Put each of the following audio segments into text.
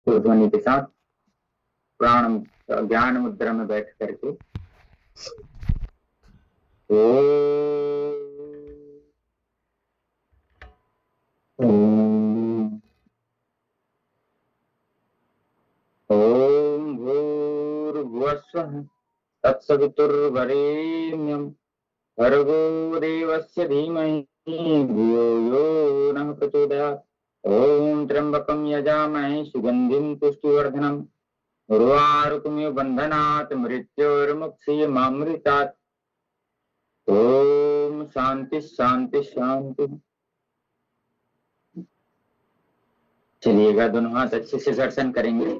तो ध्वनि के साथ प्राण ज्ञान मुद्रा में बैठ करके ओम भूर्भुवस्सुः तत्सवितुर्वरेण्यं भर्गो देवस्य धीमहि धियो यो नः प्रचोदयात्। ओम त्र्यंबकं यजामहे सुगंधिं पुष्टिवर्धनम् उर्वारुकमिव बन्धनात् मृत्योर्मुक्षीयमामृतात्। ओम शांति शांति शांति। चलिएगा, दोनों हाथ अच्छे से घर्षण करेंगे,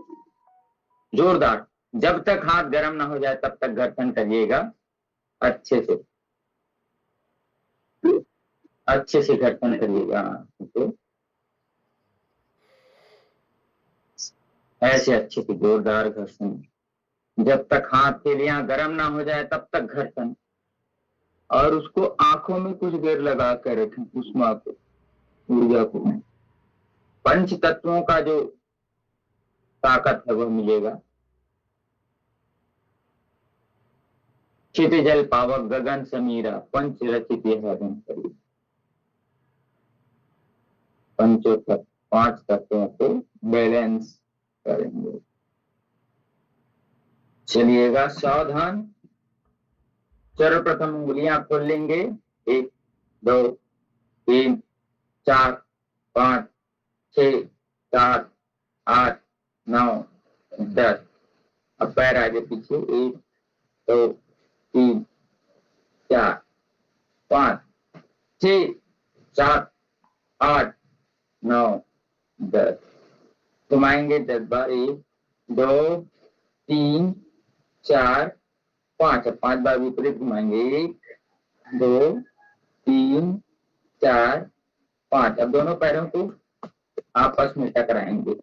जोरदार। जब तक हाथ गर्म ना हो जाए तब तक घर्षण करिएगा, अच्छे से घर्षण करिएगा। ऐसे अच्छे से जोरदार घर्षण। जब तक हाथ हथेलियां गर्म ना हो जाए तब तक घर्षण, और उसको आंखों में कुछ देर लगा कर रखें, उष्मा को, ऊर्जा को। पंच तत्वों का जो ताकत है वह मिलेगा। क्षिति जल पावक गगन समीरा पंच रचित यह करिए। पंचों तत्व, पांच तत्वों को बैलेंस करेंगे। चलिएगा, सावधान। सर्वप्रथम उंगलियां खोल लेंगे, 1 2 3 4 5 6 7 8 9 10। अब पैर आगे पीछे, 1 2 3 4 5 6 7 8 9 10। घुमाएंगे 10 बार, 1 2 3 4 5। 5 बार विपरीत घुमाएंगे, 1 2 3 4 5। अब दोनों पैरों को आपस में टकराएंगे।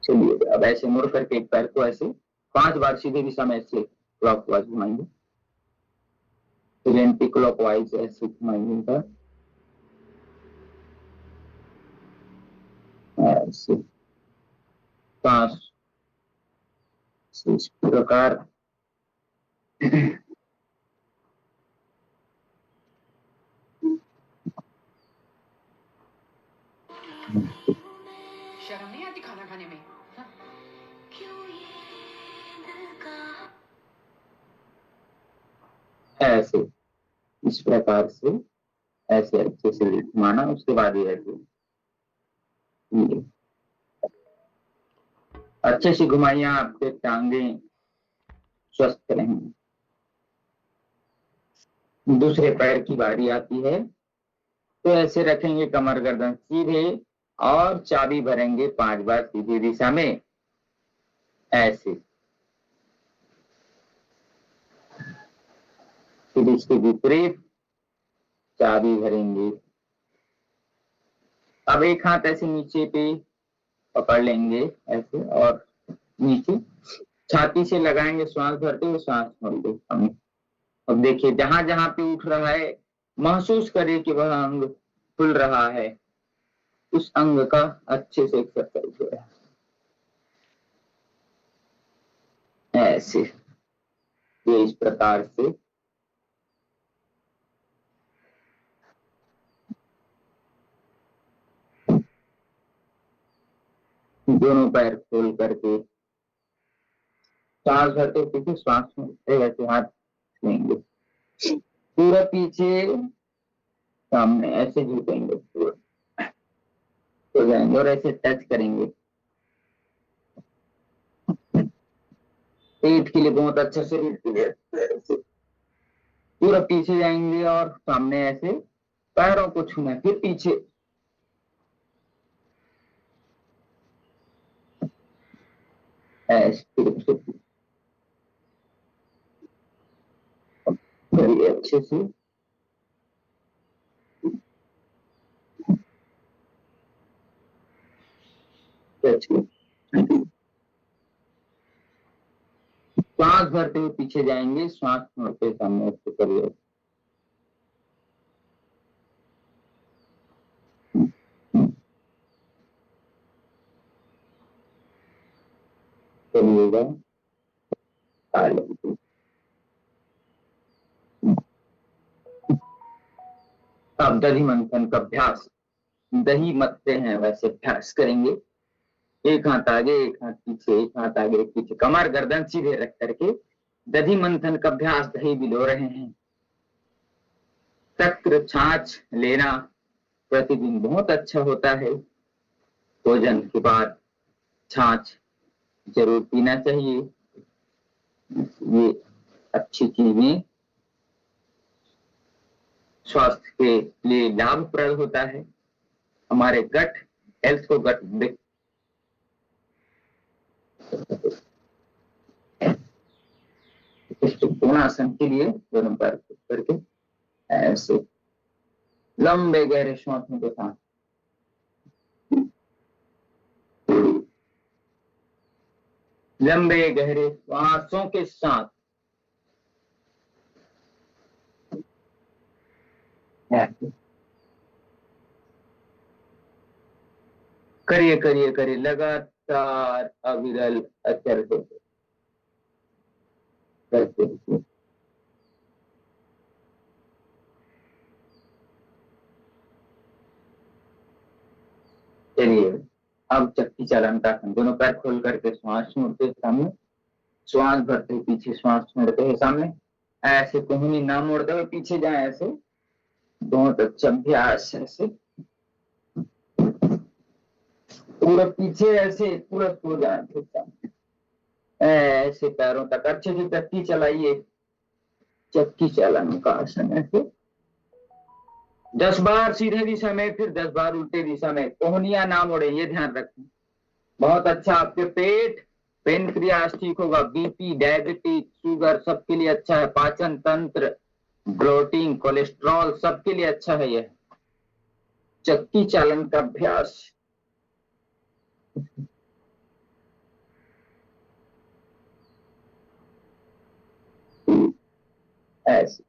चलिए, अब ऐसे मुड़ करके एक पैर को ऐसे 5 बार सीधी दिशा में ऐसे क्लॉकवाइज घुमाएंगे, फिर एंटी क्लॉकवाइज ऐसे घुमाएंगे, ऐसे सांस इस प्रकार। शर्म नहीं आती खाना खाने में? ऐसे इस प्रकार से ऐसे अच्छे से घुमाना, उसके बाद ये ऐसे अच्छे से घुमाइए, आपके टांगे स्वस्थ रहेंगे। दूसरे पैर की बारी आती है, तो ऐसे रखेंगे कमर गर्दन सीधे और चाबी भरेंगे 5 बार सीधी दिशा में, ऐसे। फिर इसके विपरीत चाबी भरेंगे। अब एक हाथ ऐसे नीचे पे पकड़ लेंगे ऐसे, और नीचे छाती से लगाएंगे, श्वास भरते हुए श्वास छोड़ते हुए। अब देखिए, जहां जहां पे उठ रहा है महसूस करिए कि वह अंग खुल रहा है, उस अंग का अच्छे से एक्सरसाइज हो रहा है, ऐसे। ये इस प्रकार से दोनों पैर खोल करके सांस भरते पीछे श्वास छोड़ते वैसे हाथ लेंगे, पूरा पीछे सामने ऐसे झुकेंगे, पूरा हो जाएंगे और ऐसे टच करेंगे। पेट के लिए बहुत अच्छा, शरीर के लिए ऐसे पूरा पीछे जाएंगे और सामने ऐसे पैरों को छूना, फिर पीछे ऐसे करिए अच्छे से। बच गए। श्वास भरते हुए पीछे जाएंगे, श्वास छोड़ते हुए सामने से करिए। चलिएगा। अब दही मंथन का अभ्यास, दही मथते हैं वैसे अभ्यास करेंगे। एक हाथ आगे, एक हाथ पीछे, एक हाथ आगे, एक पीछे, कमर गर्दन सीधे रख करके दही मंथन का अभ्यास, दही बिलो रहे हैं। तक्र छाछ लेना प्रतिदिन बहुत अच्छा होता है। भोजन के बाद छाछ जरूर पीना चाहिए। ये अच्छी चीजें स्वास्थ्य के लिए लाभप्रद होता है। हमारे गट हेल्थ को गट कोणासन के लिए दोनों पैर करके ऐसे लंबे गहरे श्वासों के साथ लंबे गहरे श्वासों के साथ करिए करिए करिए, लगातार अविरल अचल होते करते। चलिए अब चक्की चालन का आसन, दोनों पैर खोल करके श्वास छोड़ते सामने, श्वास भरते हुए पीछे, श्वास छोड़ते हुए सामने, ऐसे कोहनी ना मोड़ते हुए पीछे जाए, ऐसे बहुत अच्छा अभ्यास। ऐसे पूरा पीछे, ऐसे पूरा सो जाए, ऐसे पैरों तक अच्छे से चक्की चलाइए। चक्की चालन का आसन ऐसे 10 बार सीधे दिशा में, फिर 10 बार उल्टे दिशा में, कोहनियां ना मोड़े, ये ध्यान रखें। बहुत अच्छा, आपके पेट पेनक्रियास ठीक होगा, बीपी डायबिटीज शुगर सबके लिए अच्छा है, पाचन तंत्र ब्लोटिंग कोलेस्ट्रॉल सबके लिए अच्छा है। यह चक्की चालन का अभ्यास। ऐसे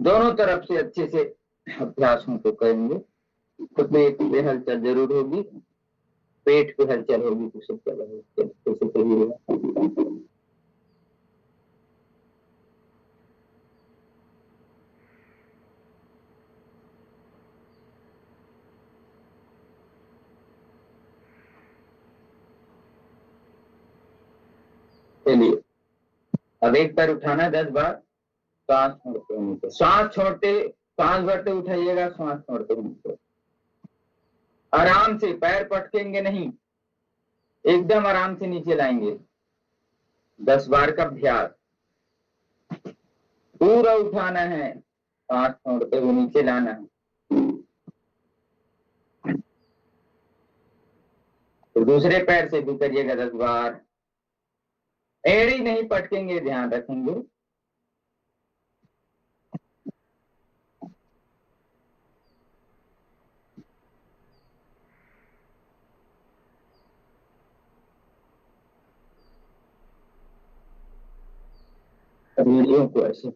दोनों तरफ से अच्छे से अभ्यासों को करेंगे तो पेट पे हलचल जरूर होगी, पेट पे हलचल होगी तो सब चलेगा। चलिए अब एक पैर उठाना 10 बार, सांस छोड़ते हुए, सांस छोड़ते, सांस भरते उठाइएगा, सांस छोड़ते हुए आराम से, पैर पटकेंगे नहीं, एकदम आराम से नीचे लाएंगे। 10 बार का अभ्यास, पूरा उठाना है, सांस छोड़ते हुए नीचे लाना है। तो दूसरे पैर से भी करिएगा 10 बार, एड़ी नहीं पटकेंगे, ध्यान रखेंगे। एड़ियों को ऐसे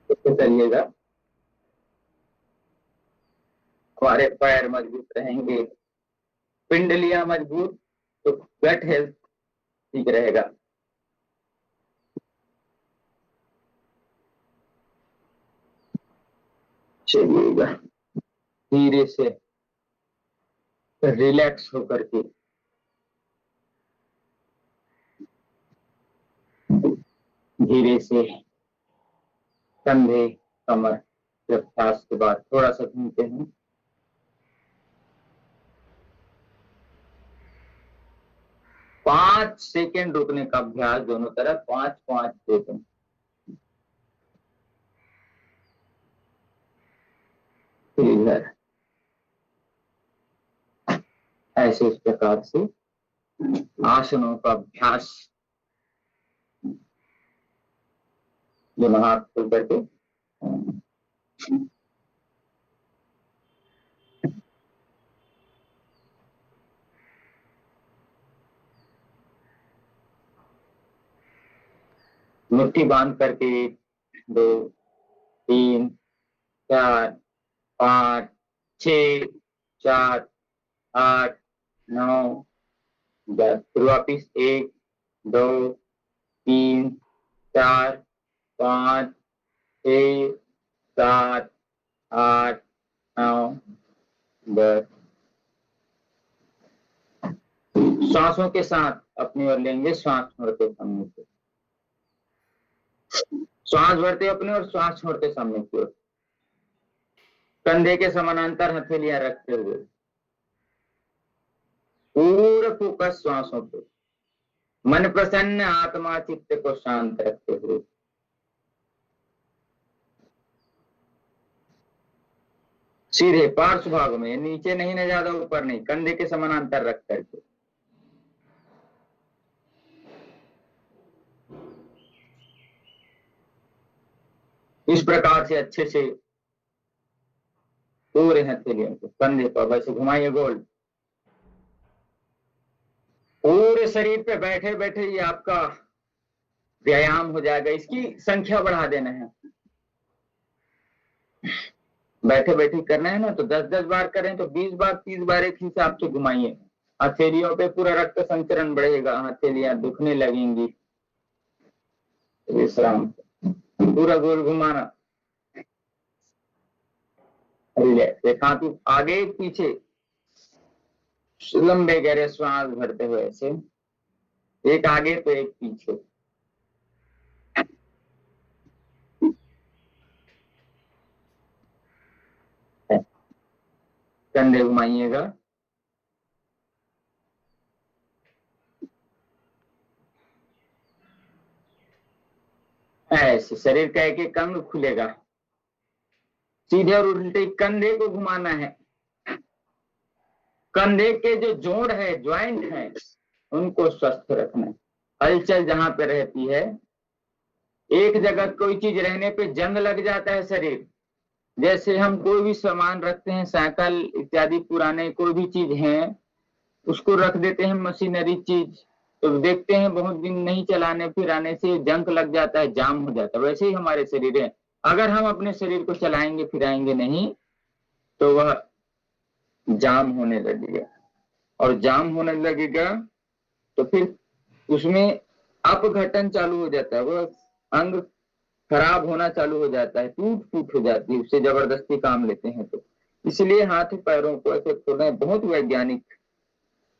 करिएगा, हमारे पैर मजबूत रहेंगे, पिंडलियां मजबूत, तो गट हेल्थ ठीक रहेगा। चलिएगा धीरे से रिलैक्स होकर के धीरे से कंधे कमर अभ्यास के बाद थोड़ा सा घूमते हैं। 5 सेकेंड रुकने का अभ्यास दोनों तरफ, 5-5 सेकेंड। इधर ऐसे इस प्रकार से आसनों का अभ्यास, दोनों हाथ खोल करके मुट्ठी बांध करके 1 2 3 4 5 6 7 8 9 10। फिर वापिस 1 2 3 4 5 6 7 8 9 10। श्वासों के साथ अपनी ओर लेंगे, श्वास छोड़ते सामने की ओर, श्वास भरते अपने और श्वास छोड़ते सामने की ओर, कंधे के समानांतर हथेलियां रखते हुए पूरा फोकस श्वासों पे, मन प्रसन्न, आत्मा चित्त को शांत रखते हुए। सीधे पार्श्व भाग में, नीचे नहीं ना ज्यादा ऊपर नहीं, कंधे के समानांतर रख करके इस प्रकार से अच्छे से पूरे हथेलियों को कंधे पर वैसे घुमाइए गोल। पूरे शरीर पे बैठे बैठे ये आपका व्यायाम हो जाएगा। इसकी संख्या बढ़ा देना है, बैठे बैठे करना है ना, तो 10-10 बार करें तो 20 बार 30 बार एक हिसाब से घुमाइए। हथेलियों पे पूरा रक्त संचरण बढ़ेगा, हथेलियां दुखने लगेंगी। विश्राम, पूरा गोल घुमाना। एक हाथ आगे पीछे लंबे गहरे श्वास भरते हुए ऐसे, एक आगे तो एक पीछे। कंधे घुमाइएगा, ऐसे शरीर का एक एक अंग खुलेगा। सीधे और उल्टे कंधे को घुमाना है। कंधे के जो जोड़ है, ज्वाइंट है, उनको स्वस्थ रखना है। हलचल जहां पे रहती है, एक जगह कोई चीज रहने पे जंग लग जाता है शरीर। जैसे हम कोई भी सामान रखते हैं, साइकिल इत्यादि पुराने कोई भी चीज है, उसको रख देते हैं मशीनरी चीज, तो देखते हैं बहुत दिन नहीं चलाने फिराने से जंग लग जाता है, जाम हो जाता है। वैसे ही हमारे शरीर है, अगर हम अपने शरीर को चलाएंगे फिराएंगे नहीं तो वह जाम होने लगेगा, और जाम होने लगेगा तो फिर उसमें अपघटन चालू हो जाता है, वह अंग खराब होना चालू हो जाता है, टूट फूट हो जाती है, उससे जबरदस्ती काम लेते हैं। तो इसलिए हाथ पैरों को ऐसे खोलना बहुत वैज्ञानिक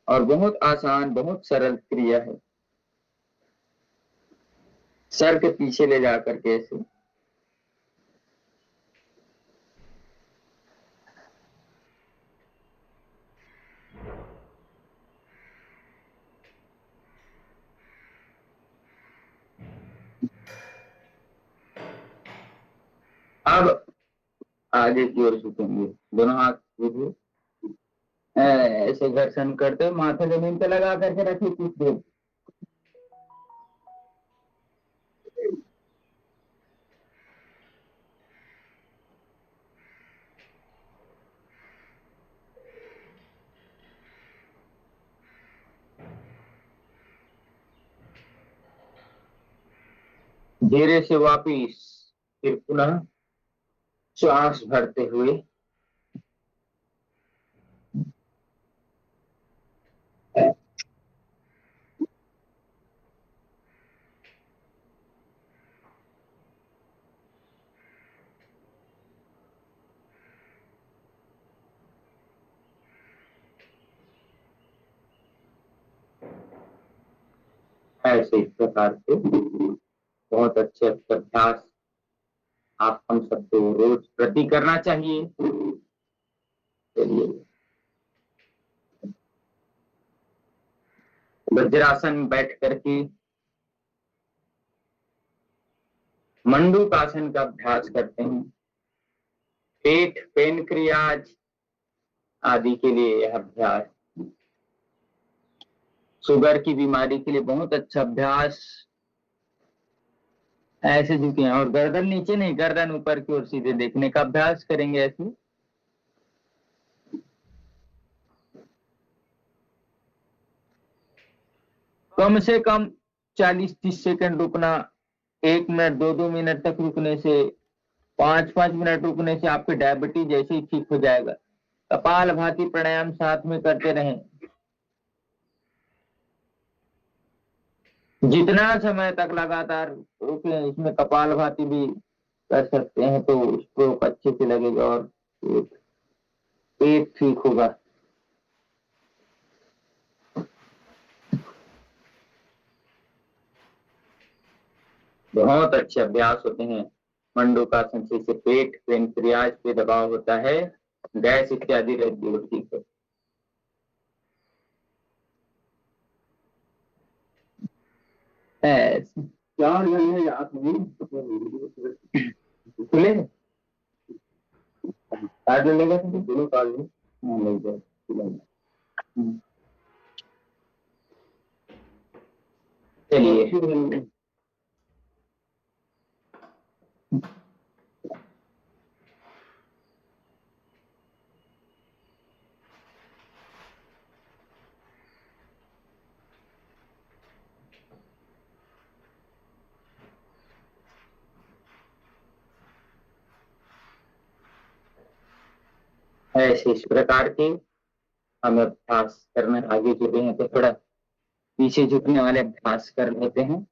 और बहुत आसान, बहुत सरल क्रिया है। सर के पीछे ले जा करके ऐसे, अब आगे की ओर झुकेंगे, दोनों हाथ कीजिए, ऐसे घर्षण करते माथा जमीन पे लगा करके रखिए कुछ देर। धीरे से वापिस फिर पुनः श्वास भरते हुए ऐसे इस प्रकार से बहुत अच्छे अभ्यास आप हम सबको रोज प्रति करना चाहिए। चलिए, वज्रासन बैठ करके मंडूकासन का अभ्यास करते हैं। पेट, पेनक्रियाज आदि के लिए यह अभ्यास, शुगर की बीमारी के लिए बहुत अच्छा अभ्यास। ऐसे झुके और गर्दन नीचे नहीं, गर्दन ऊपर की ओर सीधे देखने का अभ्यास करेंगे ऐसे। कम से कम 40-30 सेकंड रुकना 1 मिनट 2-2 मिनट तक रुकने से, 5-5 मिनट रुकने से आपके डायबिटीज जैसे ही ठीक हो जाएगा। कपालभाति प्राणायाम साथ में करते रहें। जितना समय तक लगातार रुके, इसमें कपालभाति भी कर सकते हैं तो उसको अच्छे से लगेगा और पेट ठीक होगा। बहुत अच्छे अभ्यास होते हैं। मंडूकासन से पेट, पेनक्रियाज पे दबाव होता है, गैस इत्यादि रहती है, ठीक है। ऐसे 4 महीने याद नहीं खुले कार्ड ले लेगा तो दोनों कार्ड ले जाए। चलिए ऐसे इस प्रकार के हम अभ्यास करने आगे झुके हैं तो थोड़ा पीछे झुकने वाले अभ्यास कर लेते हैं।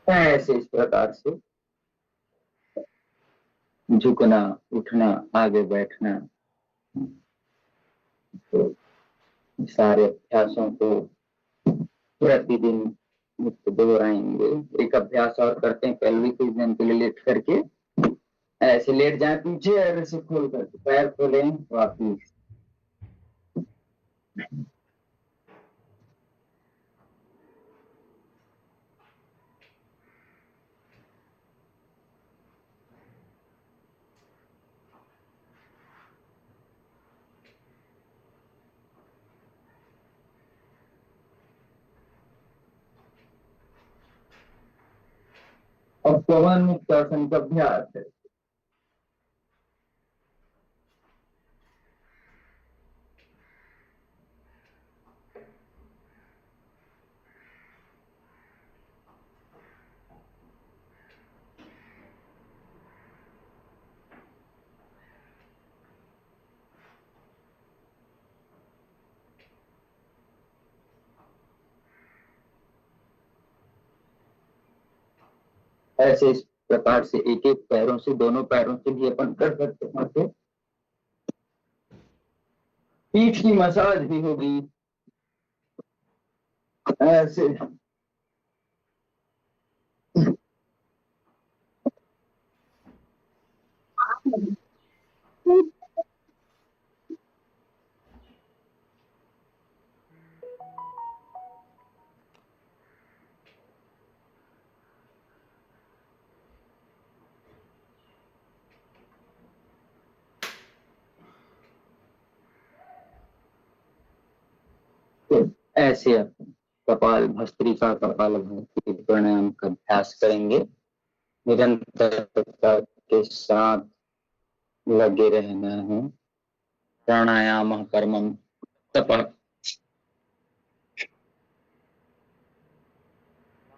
ऐसे इस प्रकार से झुकना, उठना, आगे बैठना, तो सारे अभ्यासों को प्रतिदिन दोहराएंगे। एक अभ्यास और करते हैं, पहलवी कुछ दिन के लिए लेट करके ऐसे लेट जाए पीछे और ऐसे खोल करके पैर खोलें वापिस। और पवन मुक्त आसन का अभ्यास है। ऐसे इस प्रकार से एक एक पैरों से, दोनों पैरों से भी अपन कर सकते हैं। पीठ की मसाज भी होगी ऐसे। तो ऐसे कपाल भस्त्रिका, कपाल भाती प्राणायाम का अभ्यास करेंगे। निरंतरता के साथ लगे रहना है। प्राणायाम कर्मम तप।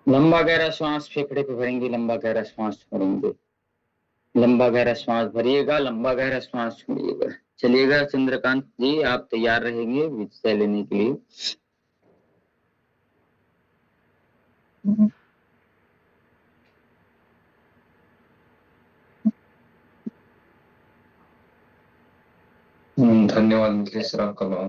लंबा गहरा श्वास फेफड़े पे भरेंगे, लंबा गहरा श्वास छोड़ेंगे, लंबा गहरा श्वास भरिएगा, लंबा गहरा श्वास छोड़िएगा। चलिएगा चंद्रकांत जी, आप तैयार रहेंगे विषय लेने के लिए। धन्यवाद मिथिलेश सर, आपका बहुत